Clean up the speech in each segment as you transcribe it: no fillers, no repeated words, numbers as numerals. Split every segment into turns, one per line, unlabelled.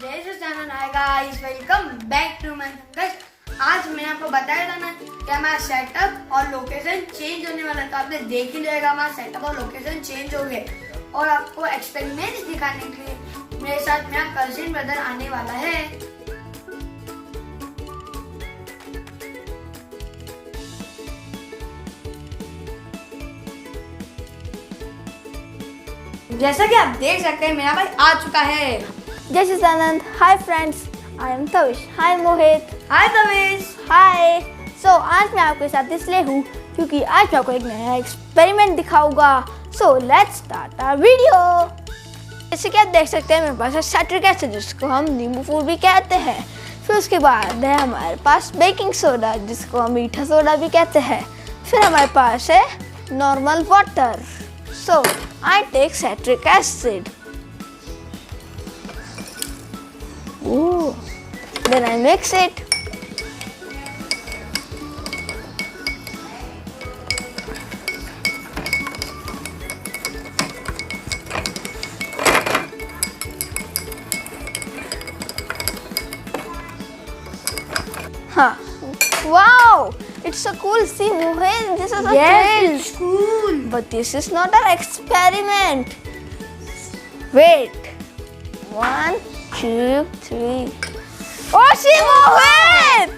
Hi guys, welcome back to my channel. आज मैंने आपको बताया था ना कि हमारा सेटअप और लोकेशन चेंज होने वाला था। आपने देख ही लिया, हमारा सेटअप और लोकेशन चेंज हो गए और आपको एक्सपेरिमेंट दिखाने के लिए मेरे साथ मेरा कजिन ब्रदर आने वाला है। जैसा कि आप देख सकते हैं, मेरा भाई आ चुका है।
जय Sachidanand. Hi friends, I am Tavish. Hi Mohit.
Hi Tavish.
Hi. So आज मैं आपके साथ इसलिए हूँ क्योंकि आज मैं आपको एक नया एक्सपेरिमेंट दिखाऊंगा। So let's start our video. जैसे कि आप देख सकते हैं, मेरे पास है साइट्रिक एसिड, जिसको हम नींबू फूल भी कहते हैं। फिर उसके बाद है हमारे पास बेकिंग सोडा, जिसको हम मीठा सोडा भी कहते हैं। फिर हमारे पास है normal water. So I take citric acid. Ooh. Then I mix it. Huh. Wow! It's so cool. See, Mohit, this is a thrill.
It's cool.
But this is not an experiment. Wait. 1, 2, 3. Oh, see, Mohit!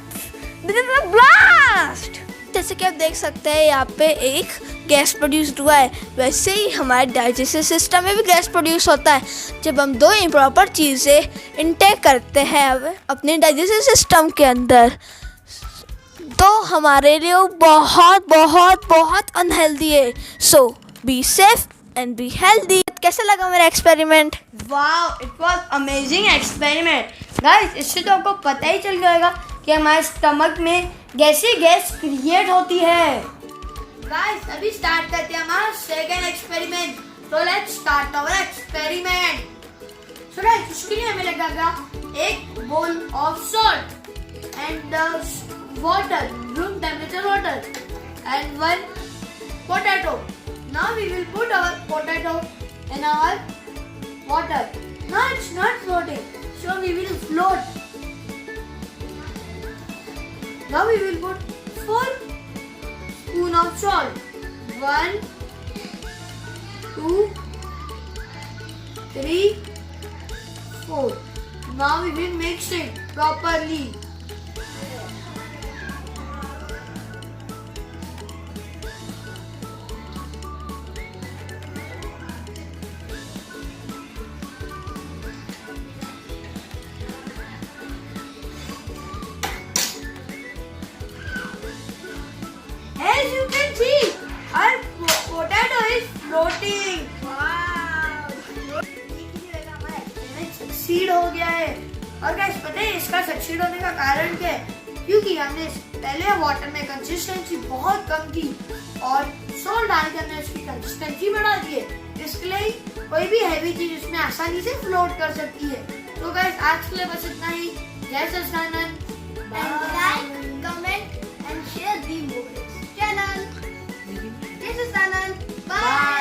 This is a blast! जैसे कि आप देख सकते हैं, यहाँ पे एक gas produce हुआ है। वैसे ही हमारे डाइजेस्टिव सिस्टम में भी गैस प्रोड्यूस होता है जब हम दो इम्प्रॉपर चीज़ें इनटेक करते हैं अपने डाइजेस्टिव सिस्टम के अंदर। तो हमारे लिए वो बहुत बहुत बहुत अनहेल्दी है। So be safe and be healthy. कैसा लगा मेरा experiment?
Wow, it was amazing experiment. Guys, इससे तो आपको पता ही चल जाएगा कि हमारे स्टमक में कैसी गैस क्रिएट होती है। गाइस, अभी स्टार्ट करते हैं हमारा सेकंड एक्सपेरिमेंट। तो let's start our experiment. So guys, इसके लिए हमें लगेगा एक bowl of salt and water, room temperature water, and 1 potato. Now we will put our potato in our water. Now it's not floating, so we will float. Now we will put 4 spoon of salt. 1, 2, 3, 4. Now we will mix it properly. As you can see, our potato is floating. Wow! हमारा experiment succeed हो गया है। और guys, पता है इसका succeed होने का कारण क्या है? क्योंकि हमने पहले वाटर में कंसिस्टेंसी बहुत कम थी और सॉल्ट डाल कर हमने उसकी कंसिस्टेंसी बढ़ा दी है। इसके लिए कोई भी हैवी चीज इसमें आसानी से फ्लोट कर सकती है। तो गाइस, आज के लिए बस इतना ही। जय Sachidanand.
Like, comment and share the channel. This is Anand. Bye.